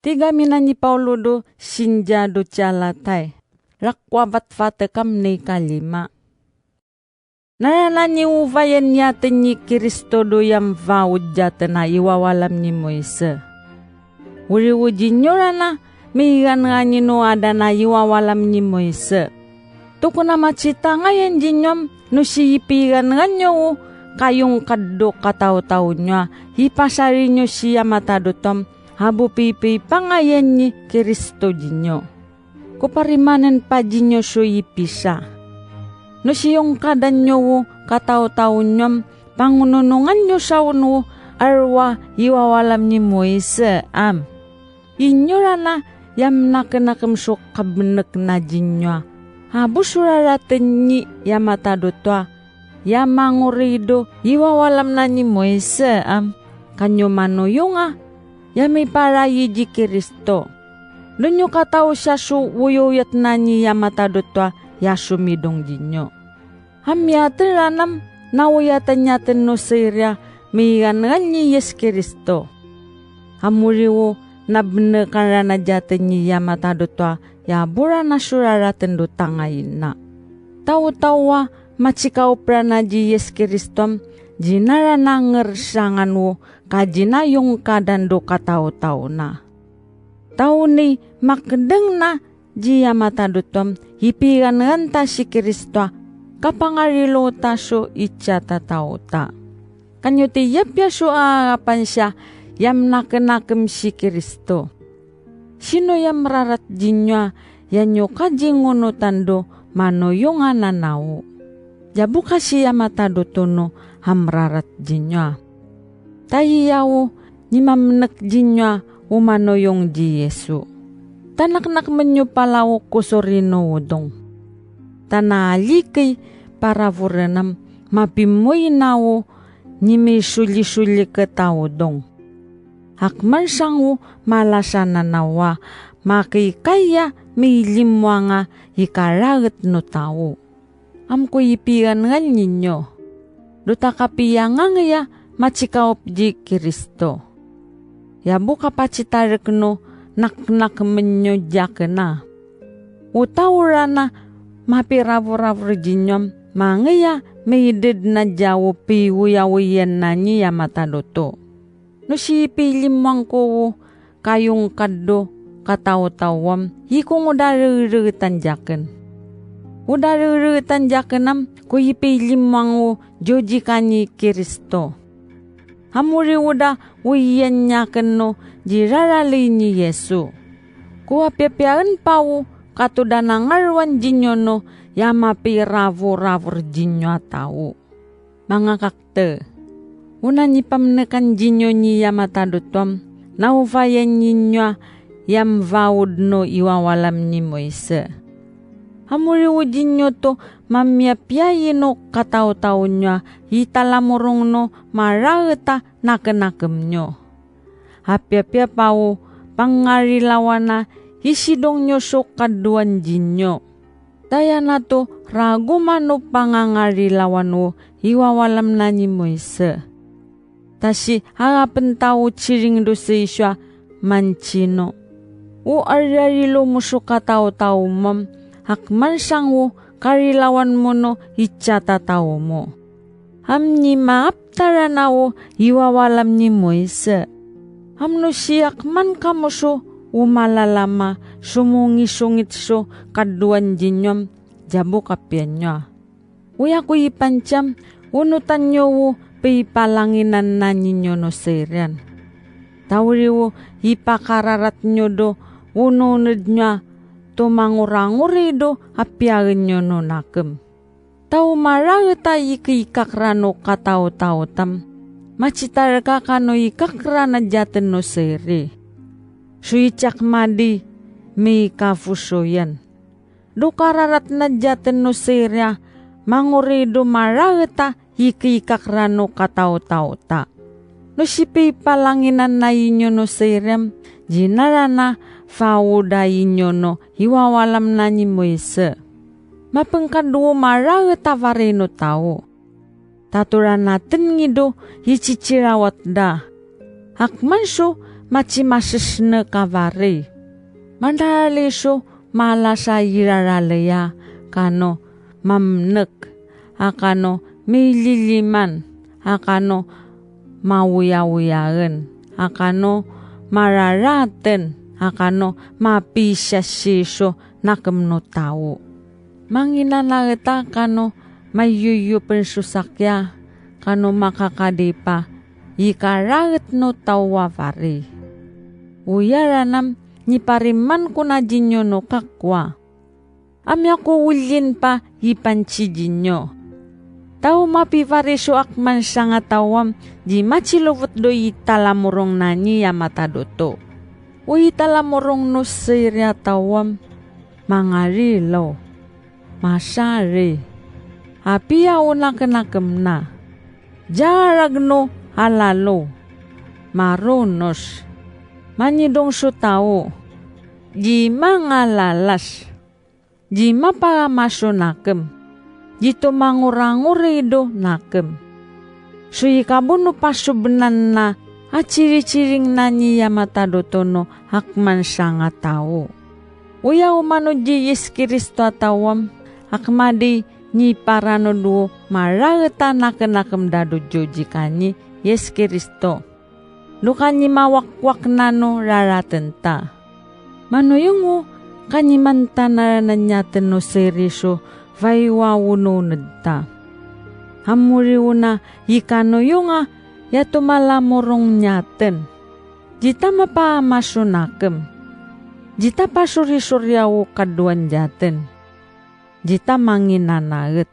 Tiga minanyi Paulo do sinja do calatai. Rakwabat fate kam ni kalima. Narananyi uvayan yaten ni Kristo do yam vaud jatena iwawalam ni Moise. Uri-uji nyorana migan nga no ada na iwawalam ni Moise. Tuko na macita ngayon jinyom no siyipigan nga nyo kayong kaddo kataw-taw nyo. Hipasari nyo siya matadotom habu pipi pangayan ni Kristo jinyo. Kuparimanan pa jinyo so ipisa. No siyong kadan nyo kataw-taw nyo pangununungan nyo sa uno arwa iwawalam ni Moise Inyorana yam nakenakam so kabnek na jinyo. Habu suraraten ni yamatadotwa yamangurido iwawalam na ni Moise kanyo manuyunga yami para yiji Kristo. Dunyo katao siya su wuyuyat na ni yamatadotwa yasumidong jinyo. Hamyatiranam nawuyatan yaten no sirya migangan ni Yes Kristo. Hamuriwo nabne karana jaten ni yamatadotwa yabura na suraraten do tangayin na. Tawa-tawa macikaw prana ji Yes Kristom jinara na ngersangan wo kajina yung kadando kataw-taw na. Tao ni makdeng na ji yamatadotom hipigan nganta si Kristo kapangarilo ta so ichata tao ta. Kanyo ti yapya so apan siya yam nakenakem si Kristo. Sino yam rarat jinyo yanyo kajingono tando mano yung ananaw. Jabu kasi yamatadotono hamrarat jinyo. Tayiyaw ni mamnek jinyo umano yung di Yesu. Tanak-nak menyo palaw kusorino udong. Tanalikay para vurenam mapimoy nawo ni may suli-suli katawdong. Hakman siyang malasana nawa makikaya may limwa nga ikaragat no tao. Amko ipigan nga ninyo. Duta kapiya nga ngaya machikaop di Kristo. Yabu kapacitarik no nak-nak menyo jakena. Utawra na mapiravuravur jinyom mangaya maidid na jawo piwuyawiyan na niya matadoto. No si pilimang ko kayong kaddo kataw-tawam hikong udariritan jaken. Udariritan jakenam ko ipilimang wo joji kani Kristo. Hamuri uda wiyan niya keno jirarali ni Yesu. Kuha pepean pao katuda nangarwan jinyo no yama piravor jinyo tao. Mga kakte, una ni pamnekan jinyo ni yamatadotom nauvayan ninyo yam vaud no iwawalam ni Moise. Hamuri jinyo to mamyapyayin no kataw-taw nyo italamurong no maragta nakenakem nyo. Hapya-pya pao pangarilawan na isidong nyo so kaduan jinyo. Daya na to ragu mano pangangarilawan wo iwawalam na ni Moise. Tasi harapan tao chiring do sa isya manchino. O ararilo mo so kataw-taw mom hakman siyang wo karilawan mo no ichata tao mo. Hamni maaptara na wo iwawalam ni Moise. Hamno siyak man kamo so umalalama sumungi-sungit so kaduan jinyom jabu kapyan nyo. Uya ko ipancam unutan nyo wo pipalanginan na ninyo no serian. Tawri wo ipakararat nyo do ununod nyo tumanguranguri do apyagin nyo no nakem. Tau maragta ikikakrano kataw-taw tam. Macitar ka kano ikakrana jaten no seri. Suicak madi may kafuso yan. Do kararat na jaten no serya manguri do maragta ikikakrano kataw-taw ta. No sipi palanginan na inyo no seryam jinarana fauda inyo no hiwawalam na ni Moise. Mapengkadu maragta vareno tao. Taturan natin ngido hichichirawat da. Hakman so macimasesne kavari. Mandaliso malasa iraralaya kano mamnek akano mililiman akano mawuya-wuyaen akano mararaten akano mapisasiso nakemno tao. Manginanageta kano mayuyu pensusakya kano makakadipa ikaraget no tawavari. Uyaranam nipariman ko na jinyo no kakwa. Ami ako ulyin pa ipanchijinyo. Tau mapivarisyo akman siya nga tawam di machilovot do italamurong nani yamatadoto. O italamurong no sirya tawam mangarilo, masari, apia una kenakam na, jaragno alalo, maronos, manidong su tao, di mga lalas, di mapamaso nakem, di tumangurangurido nakem. Suyi kabuno pasubenan na at ciri-ciring na niya matadotono hakman siya nga tao. Uya umano di Yesus Kristo atawam, hakmadi ni parano do maragata nakenakam dado joji kanyi Yesus Kristo. Lukanyi mawakwak nano raratenta. Manuyungo kanyi mantana na nyaten no seriso vaiwawuno nedta. Hamuriuna yikano yunga yato malamurong nyaten. Jita mapamasunakem. Jita pasuri-suryawo kaduan jaten. Jita manginanaget.